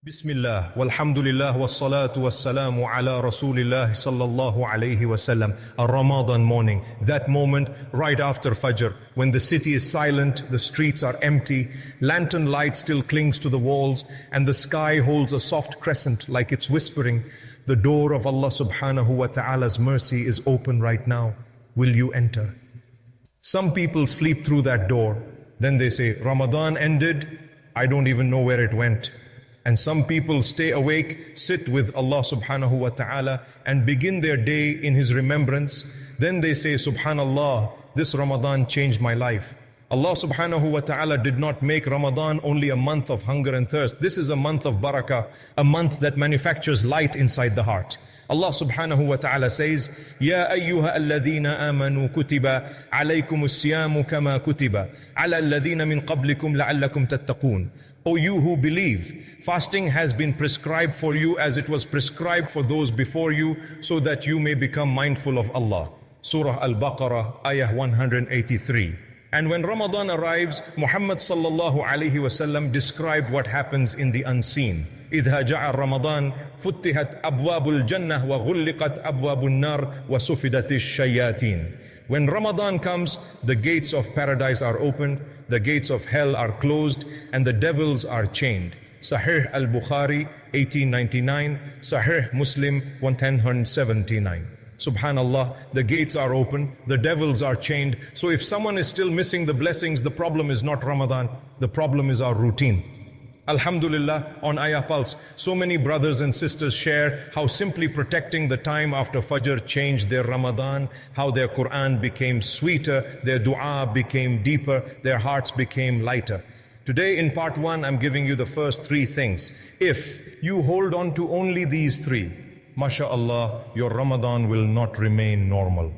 Bismillah, walhamdulillah, wassalatu wassalamu ala rasulillah sallallahu alayhi wasallam. A Ramadan morning, that moment right after Fajr, when the city is silent, the streets are empty, lantern light still clings to the walls, and the sky holds a soft crescent like it's whispering, the door of Allah subhanahu wa ta'ala's mercy is open right now. Will you enter? Some people sleep through that door. Then they say, Ramadan ended, I don't even know where it went. And some people stay awake, sit with Allah subhanahu wa ta'ala and begin their day in His remembrance. Then they say, Subhanallah, this Ramadan changed my life. Allah subhanahu wa ta'ala did not make Ramadan only a month of hunger and thirst. This is a month of barakah, a month that manufactures light inside the heart. Allah subhanahu wa ta'ala says, Ya ayyuha alladhina amanu kutiba alaykumus siyamu kama kutiba ala alladhina min qablikum la'allakum tattaqun. O you who believe, fasting has been prescribed for you as it was prescribed for those before you, so that you may become mindful of Allah. Surah Al-Baqarah, ayah 183. And when Ramadan arrives, Muhammad sallallahu alayhi wasallam described what happens in the unseen. إِذْهَا جَعَ رَمَضَانَ فُتِّحَتْ أَبْوَابُ الْجَنَّةِ وَغُلِّقَتْ أَبْوَابُ النَّارِ وَسُفِدَتِ الشَّيَاطِينَ. When Ramadan comes, the gates of paradise are opened, the gates of hell are closed, and the devils are chained. Sahih al-Bukhari, 1899, Sahih Muslim, 1179. Subhanallah, the gates are open, the devils are chained. So if someone is still missing the blessings, the problem is not Ramadan, the problem is our routine. Alhamdulillah, on Ayah Pulse, so many brothers and sisters share how simply protecting the time after Fajr changed their Ramadan, how their Quran became sweeter, their dua became deeper, their hearts became lighter. Today in part 1, I'm giving you the first 3 things. If you hold on to only these 3, MashaAllah, your Ramadan will not remain normal.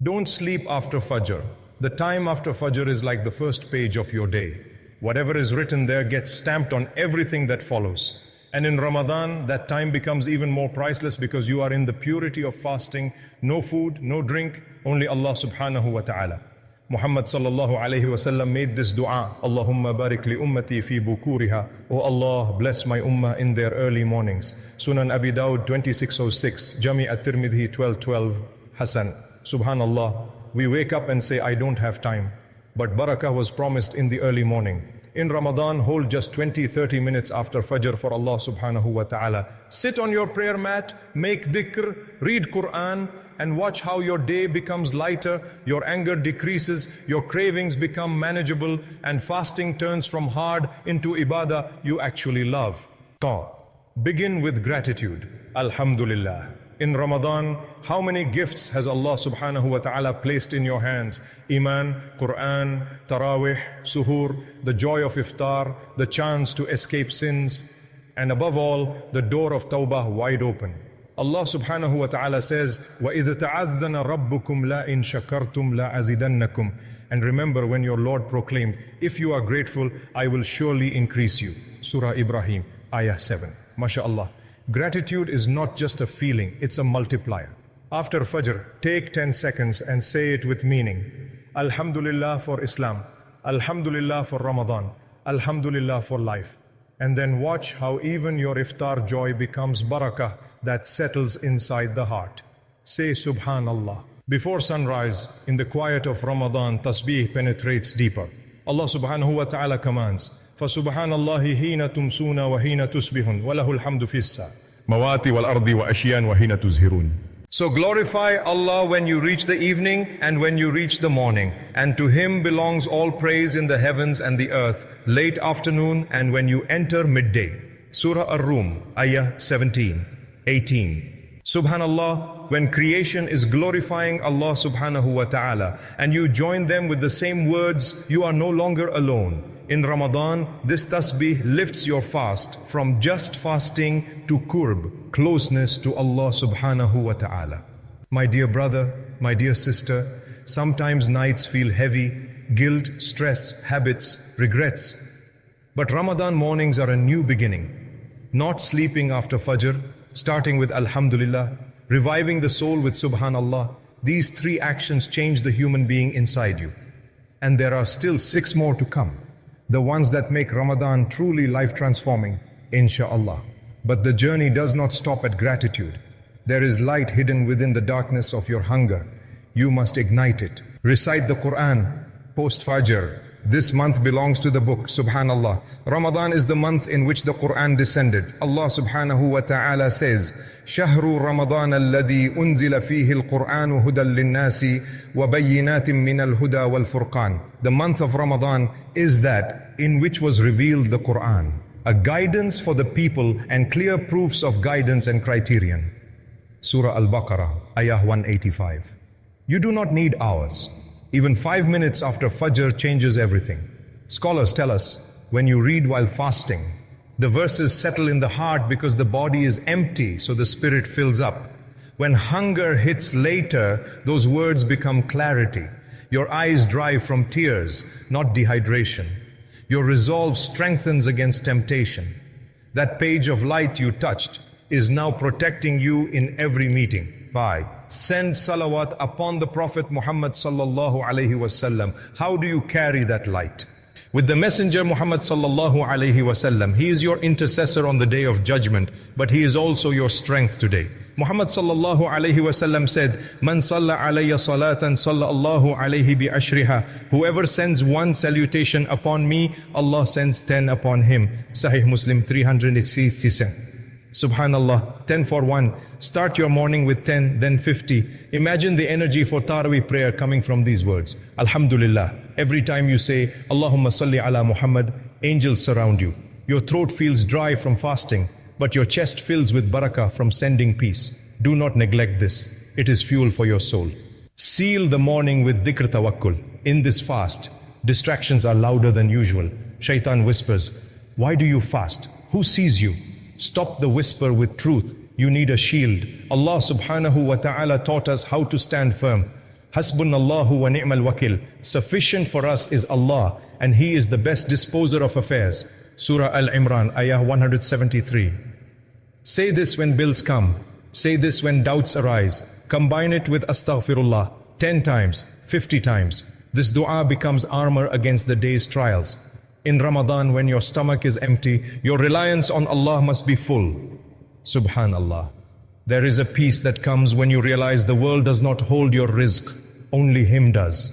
Don't sleep after Fajr. The time after Fajr is like the first page of your day. Whatever is written there gets stamped on everything that follows. And in Ramadan, that time becomes even more priceless because you are in the purity of fasting, no food, no drink, only Allah subhanahu wa ta'ala. Muhammad sallallahu alayhi wasallam made this dua, Allahumma barik li ummati fi bukuriha. O Allah, bless my ummah in their early mornings. Sunan Abi Dawud 2606, Jami at-Tirmidhi 1212, Hasan. Subhanallah, we wake up and say, I don't have time. But barakah was promised in the early morning. In Ramadan, hold just 20-30 minutes after Fajr for Allah subhanahu wa ta'ala. Sit on your prayer mat, make dhikr, read Quran, and watch how your day becomes lighter, your anger decreases, your cravings become manageable, and fasting turns from hard into ibadah you actually love. Begin with gratitude. Alhamdulillah. In Ramadan, how many gifts has Allah subhanahu wa ta'ala placed in your hands? Iman, Quran, Taraweeh, Suhoor, the joy of iftar, the chance to escape sins, and above all, the door of tawbah wide open. Allah subhanahu wa ta'ala says, وَإِذَا تَعَذَّنَ رَبُّكُمْ لَإِن شَكَرْتُمْ لَأَزِدَنَّكُمْ. And remember when your Lord proclaimed, if you are grateful, I will surely increase you. Surah Ibrahim, ayah 7. MashaAllah. Gratitude is not just a feeling, it's a multiplier. After Fajr, take 10 seconds and say it with meaning. Alhamdulillah for Islam, Alhamdulillah for Ramadan, Alhamdulillah for life. And then watch how even your iftar joy becomes barakah that settles inside the heart. Say Subhanallah. Before sunrise, in the quiet of Ramadan, tasbih penetrates deeper. Allah subhanahu wa ta'ala commands, فَسُبْحَانَ اللَّهِ هِينَ تُمْسُونَ وَهِينَ تُصْبِحُونَ وَلَهُ الْحَمْدُ فِي السَّمَاوَاتِ وَالْأَرْضِ وَأَشْيَانْ وَهِينَ تُزْهِرُونَ. So glorify Allah when you reach the evening and when you reach the morning. And to Him belongs all praise in the heavens and the earth, late afternoon and when you enter midday. Surah Ar-Rum, ayah 17, 18. Subhanallah, when creation is glorifying Allah subhanahu wa ta'ala and you join them with the same words, you are no longer alone. In Ramadan, this tasbih lifts your fast from just fasting to qurb, closeness to Allah subhanahu wa ta'ala. My dear brother, my dear sister, sometimes nights feel heavy, guilt, stress, habits, regrets. But Ramadan mornings are a new beginning. Not sleeping after Fajr, starting with Alhamdulillah, reviving the soul with Subhanallah. These 3 actions change the human being inside you. And there are still 6 more to come. the ones that make Ramadan truly life-transforming, insha'Allah. But the journey does not stop at gratitude. There is light hidden within the darkness of your hunger. You must ignite it. Recite the Quran post-Fajr. This month belongs to the book, subhanallah. Ramadan is the month in which the Quran descended. Allah subhanahu wa ta'ala says, شهر رمضان الذي أنزل فيه القرآن هدى للناس وبينات من الهدى والفرقان. The month of Ramadan is that in which was revealed the Quran, a guidance for the people and clear proofs of guidance and criterion. Surah Al-Baqarah, Ayah 185. You do not need hours. Even 5 minutes after Fajr changes everything. Scholars tell us, when you read while fasting, the verses settle in the heart because the body is empty, so the spirit fills up. When hunger hits later, those words become clarity. Your eyes dry from tears, not dehydration. Your resolve strengthens against temptation. That page of light you touched is now protecting you in every meeting. 5. Send salawat upon the Prophet Muhammad sallallahu alaihi wasallam. How do you carry that light? With the Messenger Muhammad sallallahu alaihi wasallam. He is your intercessor on the day of judgment, but he is also your strength today. Muhammad sallallahu alaihi wasallam said, "Man salla alayya salatan salla Allahu alayhi bi ashriha." Whoever sends one salutation upon me, Allah sends 10 upon him. Sahih Muslim 366. Subhanallah, 10 for 1. Start your morning with 10, then 50. Imagine the energy for Taraweeh prayer coming from these words. Alhamdulillah. Every time you say, Allahumma salli ala Muhammad, angels surround you. Your throat feels dry from fasting, but your chest fills with barakah from sending peace. Do not neglect this. It is fuel for your soul. Seal the morning with dhikr tawakkul. In this fast, distractions are louder than usual. Shaitan whispers, "Why do you fast? Who sees you?" Stop the whisper with truth. You need a shield. Allah subhanahu wa ta'ala taught us how to stand firm. Hasbunallahu wa ni'mal wakil. Sufficient for us is Allah, and He is the best disposer of affairs. Surah Al-Imran, Ayah 173. Say this when bills come. Say this when doubts arise. Combine it with astaghfirullah 10 times, 50 times. This dua becomes armor against the day's trials. In Ramadan, when your stomach is empty, your reliance on Allah must be full. Subhanallah. There is a peace that comes when you realize the world does not hold your rizq, only Him does.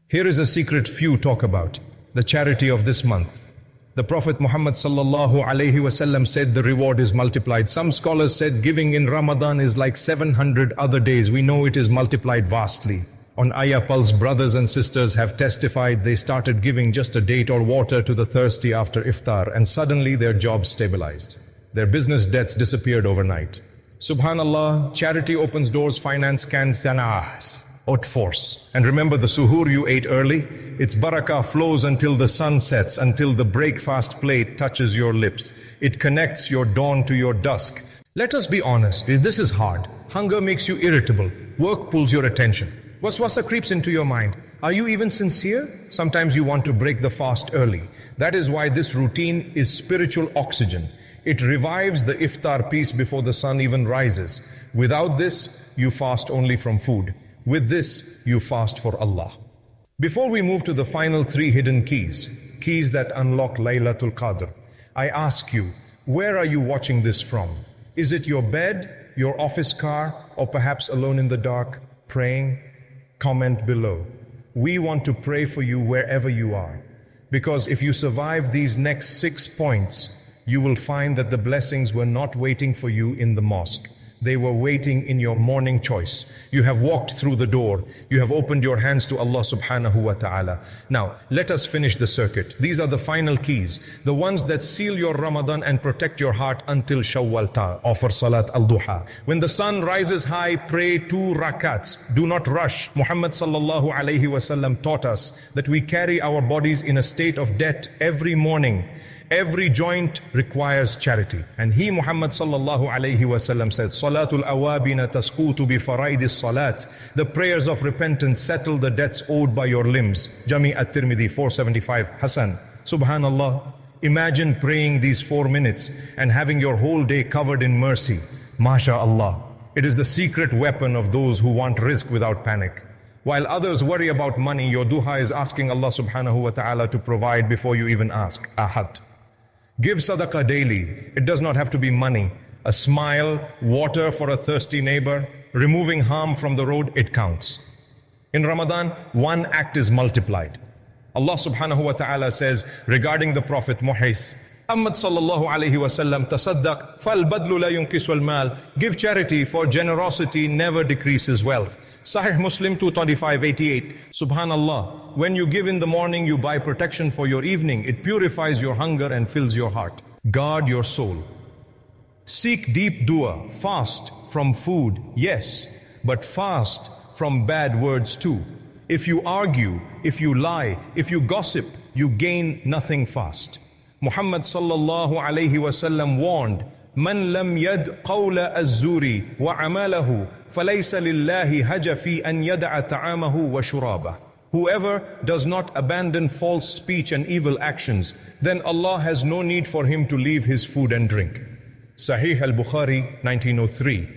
Here is a secret few talk about, the charity of this month. The Prophet Muhammad sallallahu alaihi wasallam said the reward is multiplied. Some scholars said giving in Ramadan is like 700 other days. We know it is multiplied vastly. On Ayah Pulse, brothers and sisters have testified they started giving just a date or water to the thirsty after iftar, and suddenly their jobs stabilized. Their business debts disappeared overnight. Subhanallah, charity opens doors finance can sana'as, haute force. And remember the suhoor you ate early? Its barakah flows until the sun sets, until the breakfast plate touches your lips. It connects your dawn to your dusk. Let us be honest, this is hard. Hunger makes you irritable. Work pulls your attention. Waswasa creeps into your mind. Are you even sincere? Sometimes you want to break the fast early. That is why this routine is spiritual oxygen. It revives the iftar peace before the sun even rises. Without this, you fast only from food. With this, you fast for Allah. Before we move to the final 3 hidden keys that unlock Laylatul Qadr, I ask you, where are you watching this from? Is it your bed, your office car, or perhaps alone in the dark, praying? Comment below. We want to pray for you wherever you are. Because if you survive these next 6 points, you will find that the blessings were not waiting for you in the mosque. They were waiting in your morning choice. You have walked through the door. You have opened your hands to Allah subhanahu wa ta'ala. Now, let us finish the circuit. These are the final keys, the ones that seal your Ramadan and protect your heart until Shawwal ta. Offer Salat al-Duha. When the sun rises high, pray 2 rakats. Do not rush. Muhammad sallallahu alayhi wasallam taught us that we carry our bodies in a state of debt every morning. Every joint requires charity. And he, Muhammad sallallahu alayhi wasallam, said, Salatul awabina tasqutu bi faraidis salat. The prayers of repentance settle the debts owed by your limbs. Jami at-Tirmidhi 475, Hasan. Subhanallah. Imagine praying these 4 minutes and having your whole day covered in mercy. MashaAllah. It is the secret weapon of those who want rizq without panic. While others worry about money, your duha is asking Allah subhanahu wa ta'ala to provide before you even ask. Ahad. Give sadaqah daily. It does not have to be money. A smile, water for a thirsty neighbor, removing harm from the road, it counts. In Ramadan, one act is multiplied. Allah subhanahu wa ta'ala says regarding the Prophet Muhammad sallallahu alayhi wasallam, tasaddaq fal badlu la yunkisu al mal. Give charity, for generosity never decreases wealth. Sahih Muslim 225:88. Subhanallah, when you give in the morning, you buy protection for your evening. It purifies your hunger and fills your heart. Guard your soul. Seek deep dua. Fast from food, yes, but fast from bad words too. If you argue, if you lie, if you gossip, you gain nothing fast. Muhammad sallallahu alayhi wasallam warned, "Man lam yad qawla az-zuri wa amalahu, falaysa lillahi haja fi an yada'a ta'amahu wa shurabah." Whoever does not abandon false speech and evil actions, then Allah has no need for him to leave his food and drink. Sahih al-Bukhari 1903.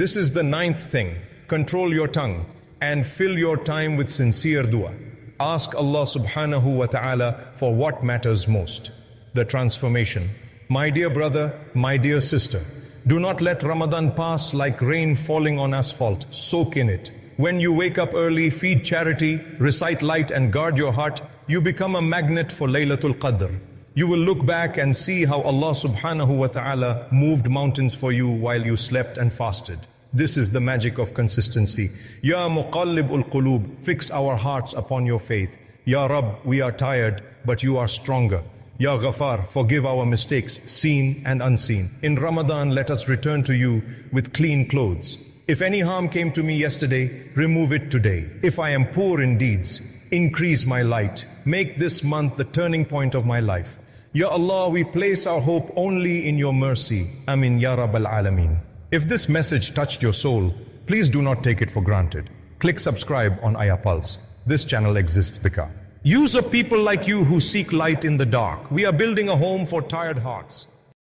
This is the 9th thing. Control your tongue and fill your time with sincere dua. Ask Allah subhanahu wa ta'ala for what matters most. The transformation. My dear brother, my dear sister, do not let Ramadan pass like rain falling on asphalt. Soak in it. When you wake up early, feed charity, recite light and guard your heart, you become a magnet for Laylatul Qadr. You will look back and see how Allah subhanahu wa ta'ala moved mountains for you while you slept and fasted. This is the magic of consistency. Ya Muqallibul Qulub, fix our hearts upon your faith. Ya Rabb, we are tired, but you are stronger. Ya Ghafar, forgive our mistakes, seen and unseen. In Ramadan, let us return to you with clean clothes. If any harm came to me yesterday, remove it today. If I am poor in deeds, increase my light. Make this month the turning point of my life. Ya Allah, we place our hope only in your mercy. Amin Ya Rabbal Alameen. If this message touched your soul, please do not take it for granted. Click subscribe on Ayah Pulse. This channel exists because use of people like you who seek light in the dark. We are building a home for tired hearts.